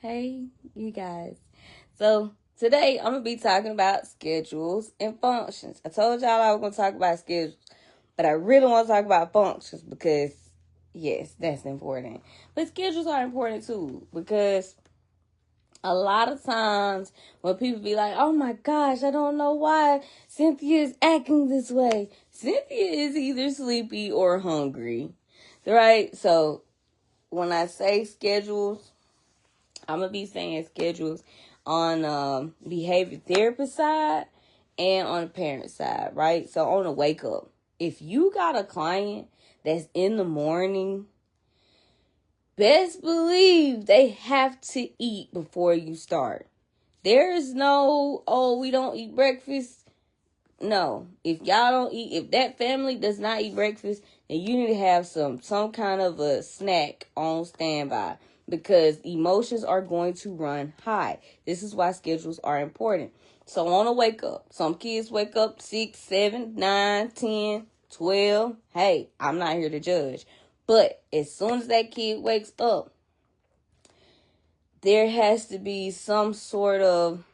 Hey, you guys. So, today I'm going to be talking about schedules and functions. I told y'all I was going to talk about schedules, but I really want to talk about functions because, yes, that's important. But schedules are important too because a lot of times when people be like, oh my gosh, I don't know why Cynthia is acting this way. Cynthia is either sleepy or hungry, right? So, when I say schedules, I'm going to be saying schedules on behavior therapist side and on the parent side, right? So on the wake up, if you got a client that's in the morning, best believe they have to eat before you start. There is no, oh, we don't eat breakfast. No, if y'all don't eat, if that family does not eat breakfast, then you need to have some kind of a snack on standby because emotions are going to run high. This is why schedules are important. So on a wake up, some kids wake up 6, 7, 9, 10, 12. Hey, I'm not here to judge. But as soon as that kid wakes up, there has to be some sort of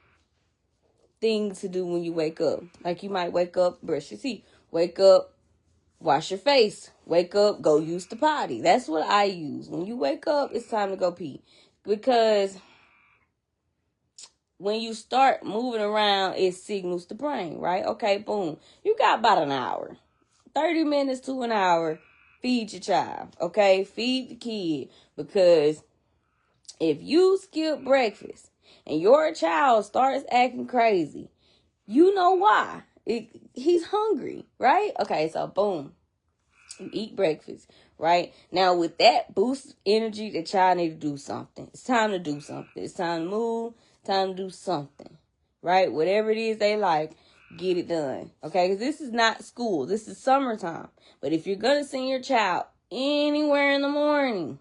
thing to do when you wake up. Like you might wake up, brush your teeth, wake up, wash your face, wake up, go use the potty. That's what I use. When you wake up, it's time to go pee. Because when you start moving around, it signals the brain, right? Okay, boom. You got about an hour, 30 minutes to an hour. Feed your child, okay? Feed the kid. Because if you skip breakfast and your child starts acting crazy, you know why. He's hungry, right? Okay, so boom. You eat breakfast, right? Now, with that boost energy, the child need to do something. It's time to do something. It's time to move. Time to do something, right? Whatever it is they like, get it done, okay? Because this is not school. This is summertime. But if you're going to send your child anywhere in the morning,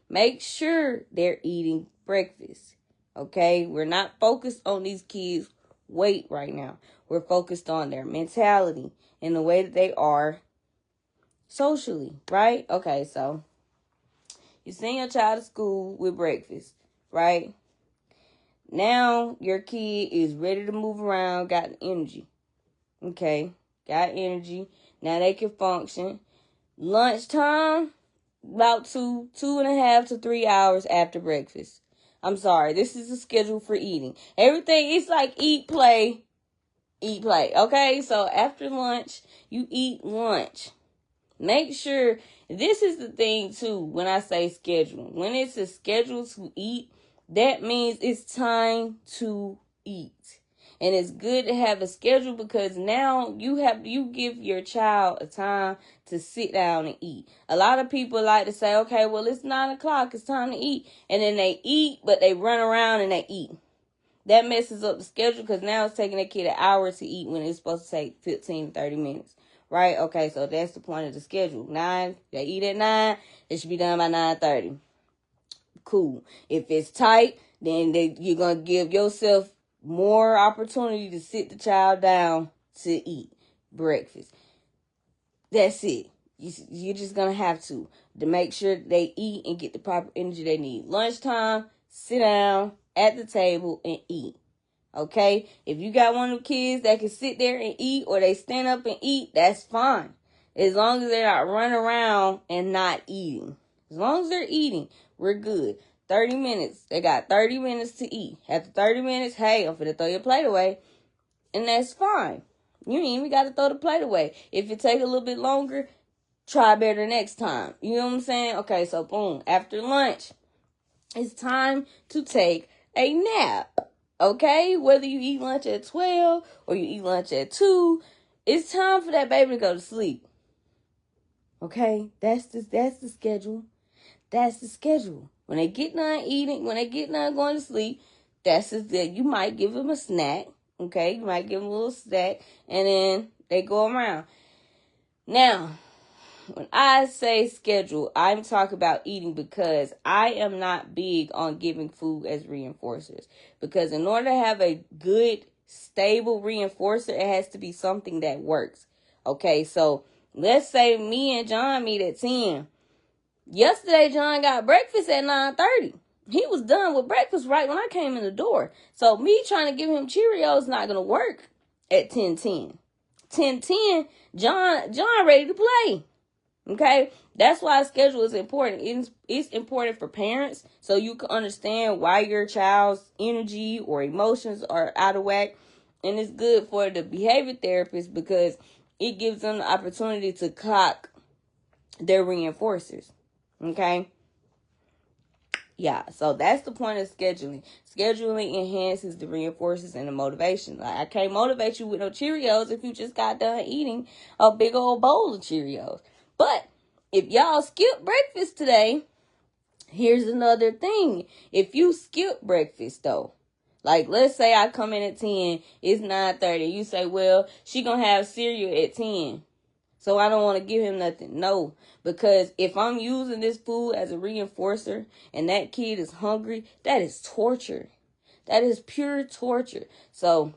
make sure they're eating breakfast, okay? We're not focused on these kids' weight right now. We're focused on their mentality and the way that they are socially, right? Okay, so you send your child to school with breakfast, right? Now your kid is ready to move around, got energy. Okay, got energy. Now they can function. Lunchtime, about 2.5 to 3 hours after breakfast. I'm sorry, this is a schedule for eating. Everything, it's like eat, play, okay? So after lunch, you eat lunch. Make sure, this is the thing too, when I say schedule. When it's a schedule to eat, that means it's time to eat. And it's good to have a schedule because now you give your child a time to sit down and eat. A lot of people like to say, okay, well, it's 9 o'clock, it's time to eat. And then they eat, but they run around and they eat. That messes up the schedule because now it's taking a kid an hour to eat when it's supposed to take 15 to 30 minutes. Right? Okay, so that's the point of the schedule. 9, they eat at 9, it should be done by 9:30. Cool. If it's tight, then you're going to give yourself more opportunity to sit the child down to eat breakfast. That's it. You're just going to have to make sure they eat and get the proper energy they need. Lunchtime, sit down at the table and eat. Okay? If you got one of the kids that can sit there and eat or they stand up and eat, that's fine. As long as they're not running around and not eating. As long as they're eating, we're good. 30 minutes. They got 30 minutes to eat. After 30 minutes, hey, I'm finna throw your plate away. And that's fine. You ain't even got to throw the plate away. If it take a little bit longer, try better next time. You know what I'm saying? Okay, so boom. After lunch, it's time to take a nap. Okay? Whether you eat lunch at 12 or you eat lunch at 2, it's time for that baby to go to sleep. Okay? That's the schedule. That's the schedule. When they get done eating, when they get done going to sleep, you might give them a snack. Okay? You might give them a little snack and then they go around. Now, when I say schedule, I'm talking about eating because I am not big on giving food as reinforcers. Because in order to have a good, stable reinforcer, it has to be something that works. Okay, so let's say me and John meet at 10. Yesterday, John got breakfast at 9:30. He was done with breakfast right when I came in the door. So me trying to give him Cheerios not gonna work at 10:10. 10:10, John ready to play. Okay, that's why schedule is important. It's important for parents so you can understand why your child's energy or emotions are out of whack, and it's good for the behavior therapist because it gives them the opportunity to clock their reinforcers. Okay. Yeah, so that's the point of scheduling. Scheduling enhances the reinforcers and the motivation. Like, I can't motivate you with no Cheerios if you just got done eating a big old bowl of Cheerios. But if y'all skip breakfast today, here's another thing. If you skip breakfast though, like let's say I come in at 10, it's 9:30. You say, well, she gonna have cereal at 10. So I don't want to give him nothing. No, because if I'm using this food as a reinforcer and that kid is hungry, that is torture. That is pure torture. So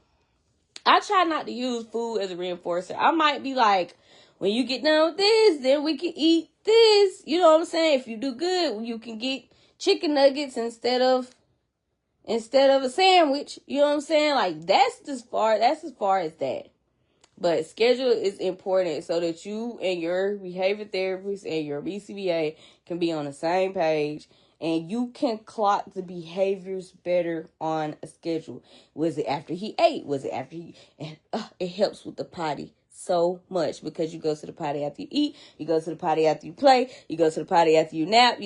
I try not to use food as a reinforcer. I might be like, when you get done with this, then we can eat this. You know what I'm saying? If you do good, you can get chicken nuggets instead of a sandwich. You know what I'm saying? Like that's as far as that. But schedule is important so that you and your behavior therapist and your BCBA can be on the same page and you can clock the behaviors better on a schedule. Was it after he ate? Was it after he... And it helps with the potty so much because you go to the potty after you eat. You go to the potty after you play. You go to the potty after you nap.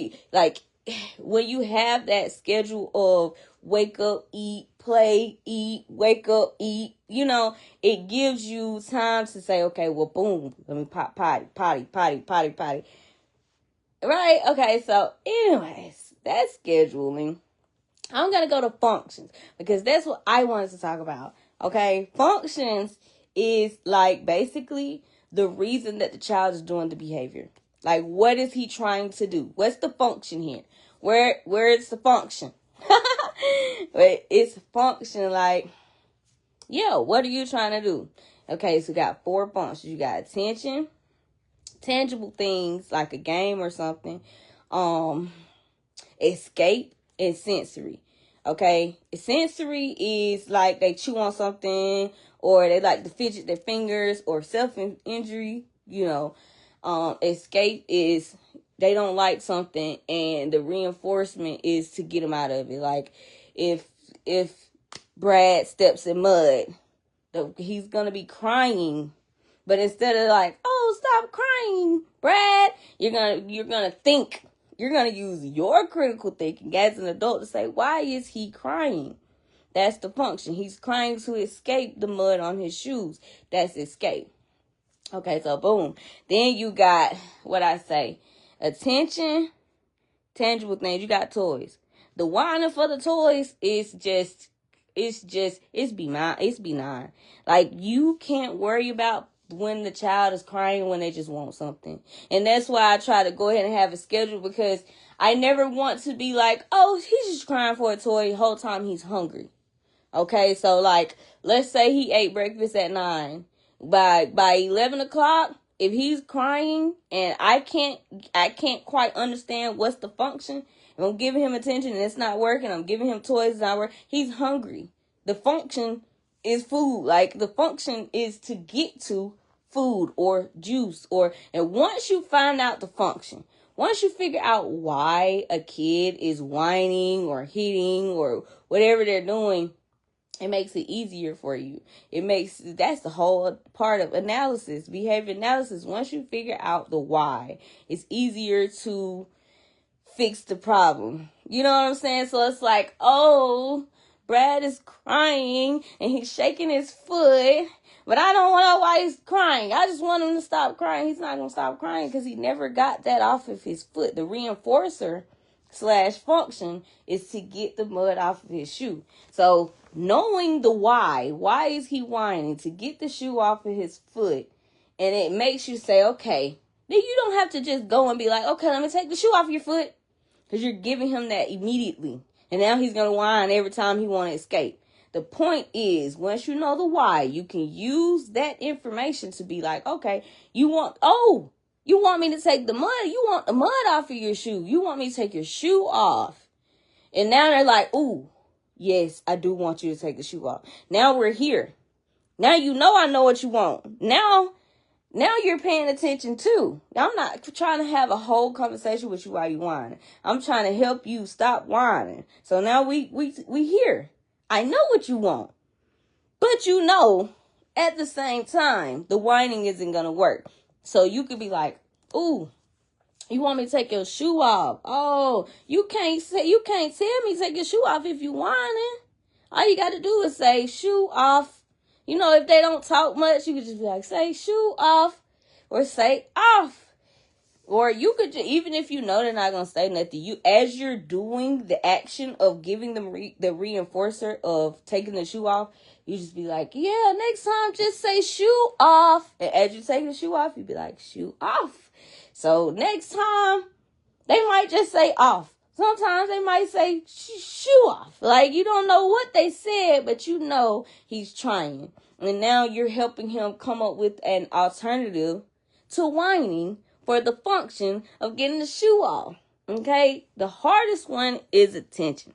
When you have that schedule of wake up, eat, play, eat, wake up, eat, it gives you time to say, okay, well, boom, let me potty. Right? Okay, so anyways, that's scheduling. I'm going to go to functions because that's what I wanted to talk about. Okay, functions is like basically the reason that the child is doing the behavior. Like, what is he trying to do? What's the function here? Where is the function? But it's function like, what are you trying to do? Okay, so you got 4 functions. You got attention, tangible things like a game or something, escape, and sensory. Okay, sensory is like they chew on something or they like to fidget their fingers or self-injury. Escape is they don't like something and the reinforcement is to get them out of it. Like if Brad steps in mud, he's gonna be crying, but instead of like, oh, stop crying, Brad, you're gonna think. You're going to use your critical thinking as an adult to say, why is he crying? That's the function. He's crying to escape the mud on his shoes. That's escape. Okay, so boom. Then you got, what I say, attention, tangible things. You got toys. The whining for the toys is it's benign. Like, you can't worry about when the child is crying when they just want something. And that's why I try to go ahead and have a schedule because I never want to be like, oh, he's just crying for a toy the whole time he's hungry. Okay, so like, let's say he ate breakfast at 9. By 11 o'clock, if he's crying and I can't quite understand what's the function, and I'm giving him attention and it's not working, I'm giving him toys, it's not working, he's hungry. The function is food. Like, the function is to get to food or juice and once you find out the function, once you figure out why a kid is whining or hitting or whatever they're doing, it makes it easier for you. That's the whole part of analysis, behavior analysis. Once you figure out the why, it's easier to fix the problem. You know what I'm saying? So it's like, oh, Brad is crying and he's shaking his foot, but I don't know why he's crying. I just want him to stop crying. He's not going to stop crying because he never got that off of his foot. The reinforcer / function is to get the mud off of his shoe. So knowing the why is he whining? To get the shoe off of his foot. And it makes you say, okay, then you don't have to just go and be like, okay, let me take the shoe off your foot. Because you're giving him that immediately. And now he's going to whine every time he want to escape. The point is, once you know the why, you can use that information to be like, okay, you want me to take the mud? You want the mud off of your shoe. You want me to take your shoe off. And now they're like, ooh, yes, I do want you to take the shoe off. Now we're here. Now you know I know what you want. Now you're paying attention too. Now I'm not trying to have a whole conversation with you while you whining. I'm trying to help you stop whining. So now we here. I know what you want. But you know, at the same time, the whining isn't gonna work. So you could be like, ooh, you want me to take your shoe off? Oh, you can't tell me to take your shoe off if you whining. All you got to do is say shoe off. You know, if they don't talk much, you could just be like, say shoe off or say off. Or you could just, even if you know they're not going to say nothing, you, as you're doing the action of giving them the reinforcer of taking the shoe off, you just be like, yeah, next time just say shoe off. And as you take the shoe off, you be like, shoe off. So next time, they might just say off. Sometimes they might say shoe off. Like, you don't know what they said, but you know he's trying. And now you're helping him come up with an alternative to whining for the function of getting the shoe off. Okay? The hardest one is attention.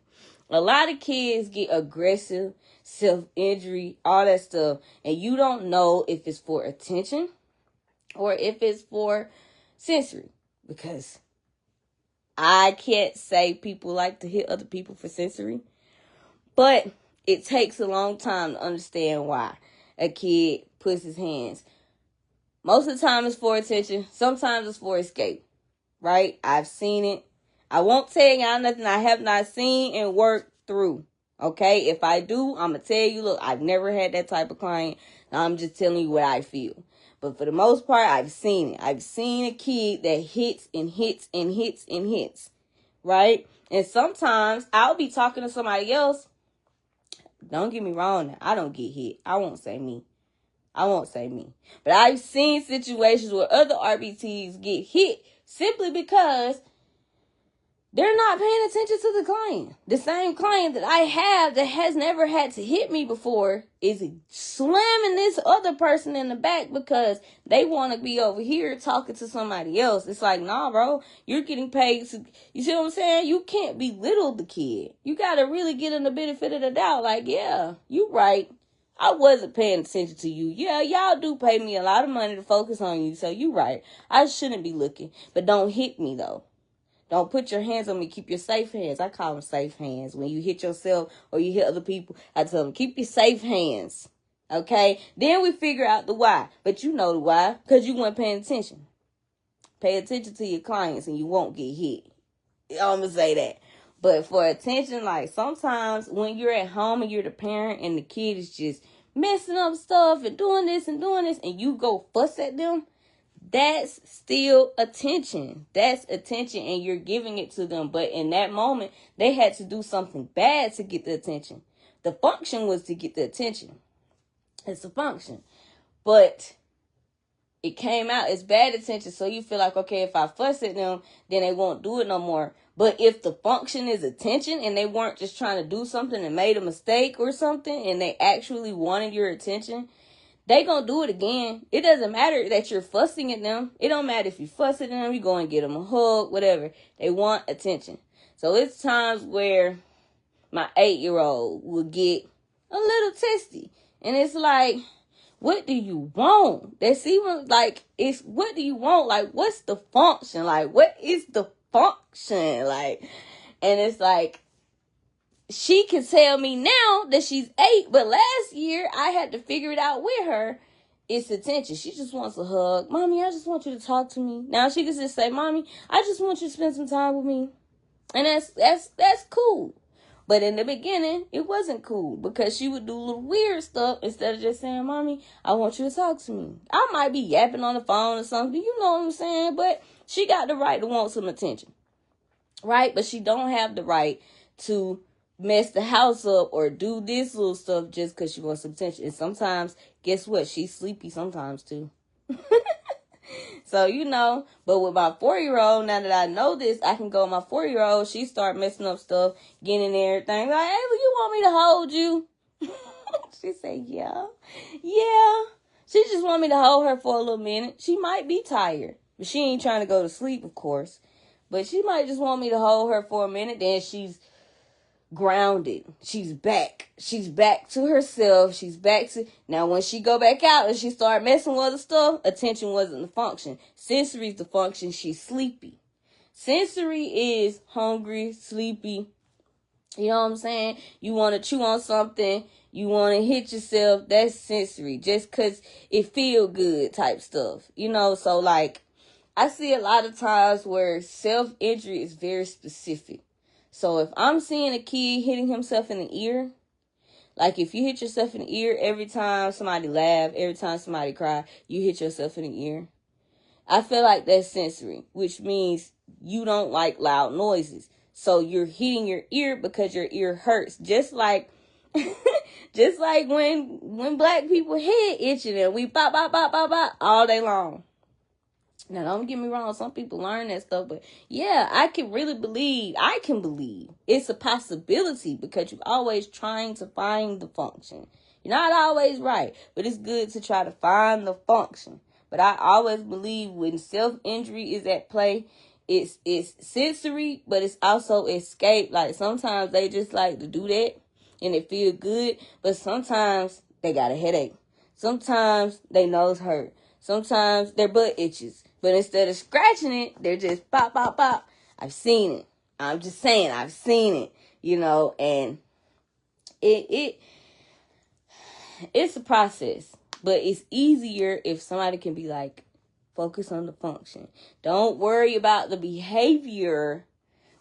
A lot of kids get aggressive, self-injury, all that stuff. And you don't know if it's for attention or if it's for sensory. Because I can't say people like to hit other people for sensory, but it takes a long time to understand why a kid puts his hands. Most of the time it's for attention. Sometimes it's for escape, right? I've seen it. I won't tell y'all nothing I have not seen and worked through, okay? If I do, I'm going to tell you, look, I've never had that type of client. I'm just telling you what I feel. But for the most part, I've seen it. I've seen a kid that hits and hits and hits and hits, right? And sometimes I'll be talking to somebody else. Don't get me wrong now. I don't get hit. I won't say me. But I've seen situations where other RBTs get hit simply because they're not paying attention to the client. The same client that I have that has never had to hit me before is slamming this other person in the back because they want to be over here talking to somebody else. It's like, nah, bro, you're getting paid to, you see what I'm saying? You can't belittle the kid. You got to really get in the benefit of the doubt. Like, yeah, you right. I wasn't paying attention to you. Yeah, y'all do pay me a lot of money to focus on you. So you right. I shouldn't be looking. But don't hit me, though. Don't put your hands on me. Keep your safe hands. I call them safe hands. When you hit yourself or you hit other people, I tell them, keep your safe hands. Okay? Then we figure out the why. But you know the why. Because you weren't paying attention. Pay attention to your clients and you won't get hit. I'm going to say that. But for attention, like sometimes when you're at home and you're the parent and the kid is just messing up stuff and doing this and you go fuss at them, that's still attention. That's attention and you're giving it to them. But in that moment, they had to do something bad to get the attention. The function was to get the attention. It's a function. But it came out as bad attention. So you feel like, okay, if I fuss at them, then they won't do it no more. But if the function is attention and they weren't just trying to do something and made a mistake or something and they actually wanted your attention, they gonna do it again. It doesn't matter that you're fussing at them. It don't matter if you fuss at them, you go and get them a hug, whatever. They want attention. So it's times where my 8-year-old will get a little testy. And it's like, what do you want? That's even like, it's what do you want? Like, what's the function? Like, what is the function? Like, and it's like, she can tell me now that she's 8, but last year I had to figure it out with her. It's attention. She just wants a hug. Mommy, I just want you to talk to me. Now she can just say, Mommy, I just want you to spend some time with me. And that's cool. But in the beginning, it wasn't cool because she would do little weird stuff instead of just saying, Mommy, I want you to talk to me. I might be yapping on the phone or something. You know what I'm saying? But she got the right to want some attention. Right? But she don't have the right to mess the house up or do this little stuff just because she wants some attention. And sometimes, guess what? She's sleepy sometimes too. So, you know, but with my 4-year-old, now that I know this, I can go with my 4-year-old. She start messing up stuff, getting in everything. Like, hey, well, you want me to hold you? She said, yeah. She just want me to hold her for a little minute. She might be tired, but she ain't trying to go to sleep, of course. But she might just want me to hold her for a minute. Then she's grounded. She's back. She's back to herself. She's back to, now when she go back out and she start messing with other stuff, attention wasn't the function. Sensory is the function. She's sleepy. Sensory is hungry, sleepy. You know what I'm saying? You want to chew on something. You want to hit yourself. That's sensory. Just because it feel good type stuff. You know, so like, I see a lot of times where self-injury is very specific. So if I'm seeing a kid hitting himself in the ear, like if you hit yourself in the ear every time somebody laugh, every time somebody cry, you hit yourself in the ear. I feel like that's sensory, which means you don't like loud noises. So you're hitting your ear because your ear hurts. Just like just like when black people head itching and we bop, bop, bop, bop, bop all day long. Now, don't get me wrong. Some people learn that stuff. But, yeah, I can believe it's a possibility because you're always trying to find the function. You're not always right, but it's good to try to find the function. But I always believe when self-injury is at play, it's sensory, but it's also escape. Like, sometimes they just like to do that, and it feels good. But sometimes they got a headache. Sometimes their nose hurt. Sometimes their butt itches. But instead of scratching it, they're just pop, pop, pop. I've seen it. I'm just saying, I've seen it. You know, and it's a process. But it's easier if somebody can be like, focus on the function. Don't worry about the behavior.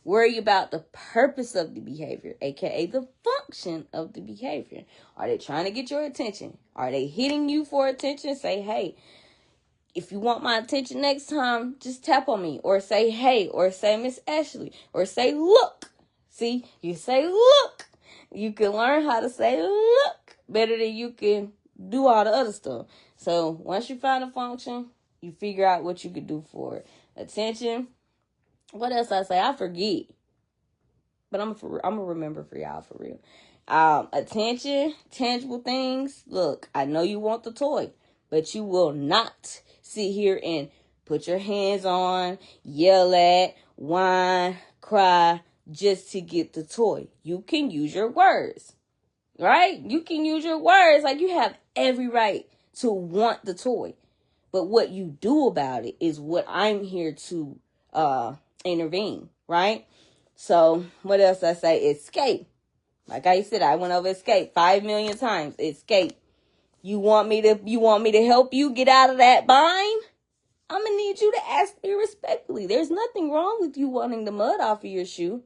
Worry about the purpose of the behavior, aka the function of the behavior. Are they trying to get your attention? Are they hitting you for attention? Say, hey, if you want my attention next time, just tap on me. Or say, hey, or say, Miss Ashley. Or say, look. See, you say, look. You can learn how to say, look, better than you can do all the other stuff. So once you find a function, you figure out what you could do for it. Attention. What else I say? I forget. But I'm going to remember for y'all for real. Attention, tangible things. Look, I know you want the toy, but you will not sit here and put your hands on, yell at, whine, cry, just to get the toy. You can use your words, right? You can use your words. Like, you have every right to want the toy. But what you do about it is what I'm here to intervene, right? So, what else I say? Escape. Like I said, I went over escape 5 million times. Escape. You want me to help you get out of that bind? I'm going to need you to ask me respectfully. There's nothing wrong with you wanting the mud off of your shoe.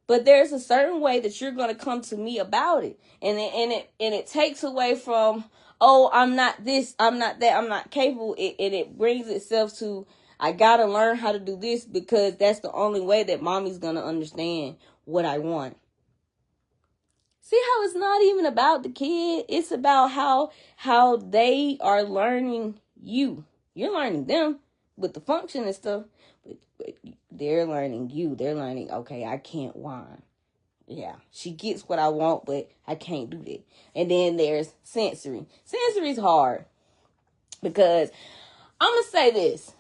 But there's a certain way that you're going to come to me about it. And it takes away from, oh, I'm not this, I'm not that, I'm not capable. And it brings itself to, I got to learn how to do this because that's the only way that mommy's going to understand what I want. See how it's not even about the kid. It's about how they are learning you. You're learning them with the function and stuff. But they're learning you. They're learning, okay, I can't whine. Yeah, she gets what I want, but I can't do that. And then there's sensory. Sensory's hard. Because I'm going to say this.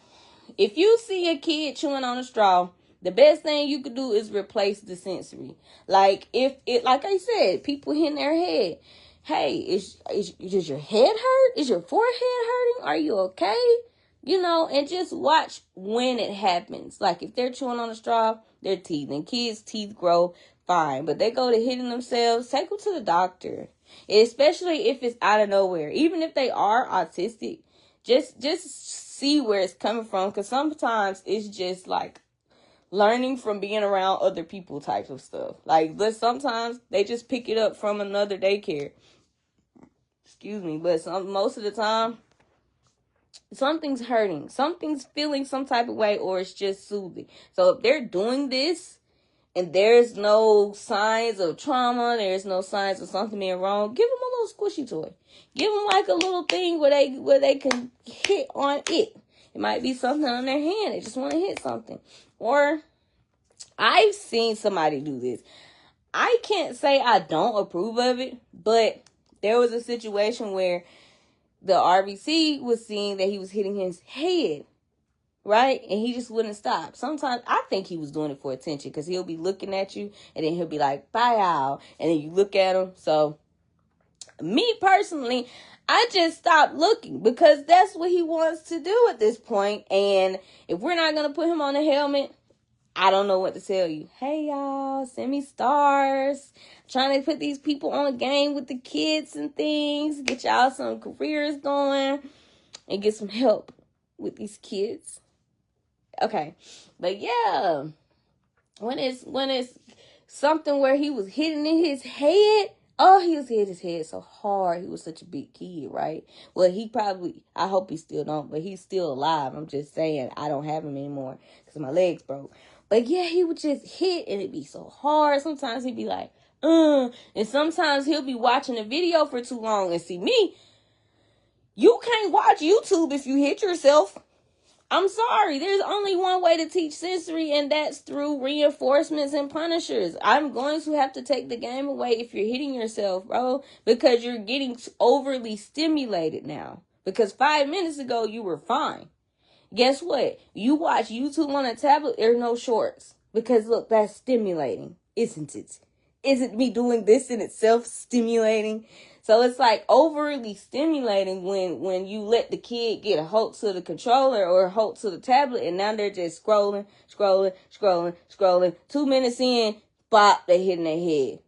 If you see a kid chewing on a straw, the best thing you could do is replace the sensory. Like like I said, people hitting their head. Hey, does your head hurt? Is your forehead hurting? Are you okay? You know, and just watch when it happens. Like if they're chewing on a straw, their teeth, and kids' teeth grow fine, but they go to hitting themselves, take them to the doctor. Especially if it's out of nowhere. Even if they are autistic, just see where it's coming from, because sometimes it's just like learning from being around other people type of stuff. Like, but sometimes they just pick it up from another daycare. Excuse me, but most of the time, something's hurting. Something's feeling some type of way, or it's just soothing. So if they're doing this and there's no signs of trauma, there's no signs of something being wrong, give them a little squishy toy. Give them like a little thing where they can hit on it. It might be something on their hand. They just want to hit something. Or I've seen somebody do this. I can't say I don't approve of it, but there was a situation where the RBC was seeing that he was hitting his head. right? And he just wouldn't stop. Sometimes I think he was doing it for attention because he'll be looking at you and then he'll be like, bye, y'all. And then you look at him. So me personally, I just stopped looking because that's what he wants to do at this point. And if we're not going to put him on a helmet, I don't know what to tell you. Hey, y'all, send me stars. Trying to put these people on a game with the kids and things. Get y'all some careers going and get some help with these kids. Okay. But yeah, when it's something where he was hitting in his head, oh, he was hitting his head so hard. He was such a big kid, right? Well, I hope he still don't, but he's still alive. I'm just saying, I don't have him anymore because my legs broke. But yeah, he would just hit and it'd be so hard. Sometimes he'd be like, and sometimes he'll be watching a video for too long. And see me, you can't watch YouTube if you hit yourself. I'm sorry. There's only one way to teach sensory, and that's through reinforcements and punishers. I'm going to have to take the game away if you're hitting yourself, bro, because you're getting overly stimulated now. Because 5 minutes ago, you were fine. Guess what? You watch YouTube on a tablet, there's no shorts. Because look, that's stimulating, isn't it? Isn't me doing this in itself stimulating? So it's like overly stimulating when you let the kid get a hold to the controller or a hold to the tablet, and now they're just scrolling. 2 minutes in, bop, they hitting their head.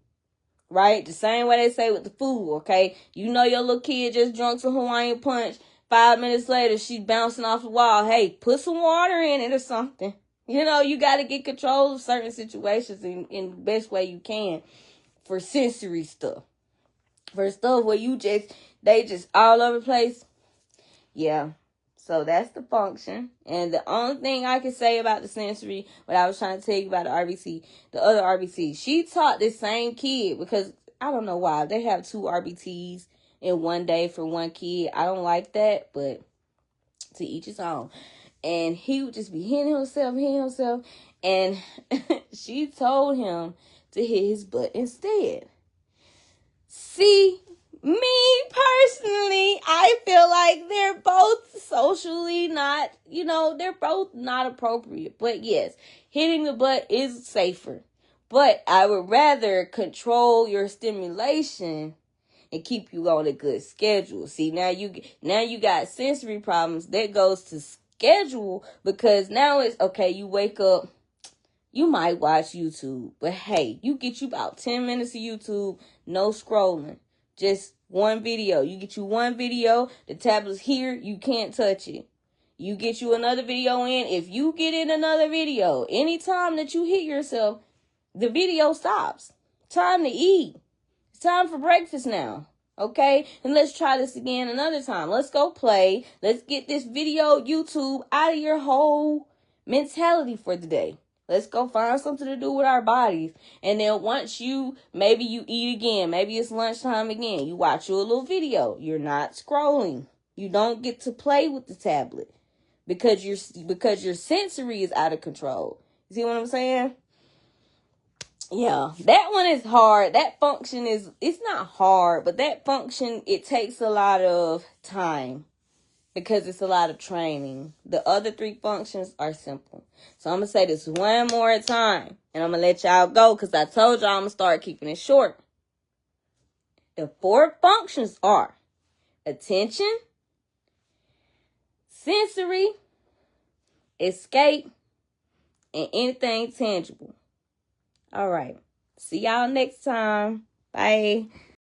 Right? The same way they say with the food, okay? You know your little kid just drunk some Hawaiian punch. 5 minutes later, she's bouncing off the wall. Hey, put some water in it or something. You know, you got to get control of certain situations in the best way you can for sensory stuff. For stuff where they just all over the place. Yeah. So that's the function. And the only thing I can say about the sensory, what I was trying to tell you about the RBC, the other RBC, she taught this same kid because I don't know why. They have 2 RBTs in one day for one kid. I don't like that, but to each his own. And he would just be hitting himself. And she told him to hit his butt instead. See, me personally, I feel like they're both socially not, they're both not appropriate. But yes, hitting the butt is safer. But I would rather control your stimulation and keep you on a good schedule. See, now you got sensory problems. That goes to schedule because now it's okay, you wake up, you might watch YouTube, but hey, you get you about 10 minutes of YouTube, no scrolling, just one video. You get you one video, the tablet's here, you can't touch it. You get you another video in. If you get in another video, anytime that you hit yourself, the video stops. Time to eat. It's time for breakfast now. Okay? And let's try this again another time. Let's go play. Let's get this video, YouTube, out of your whole mentality for the day. Let's go find something to do with our bodies. And then once maybe you eat again. Maybe it's lunchtime again. You watch you a little video. You're not scrolling. You don't get to play with the tablet because your sensory is out of control. You see what I'm saying? Yeah, that one is hard. That function it's not hard, but that function, it takes a lot of time because it's a lot of training. The other 3 functions are simple. So I'm going to say this one more time, and I'm going to let y'all go because I told y'all I'm going to start keeping it short. The 4 functions are attention, sensory, escape, and anything tangible. All right. See y'all next time. Bye.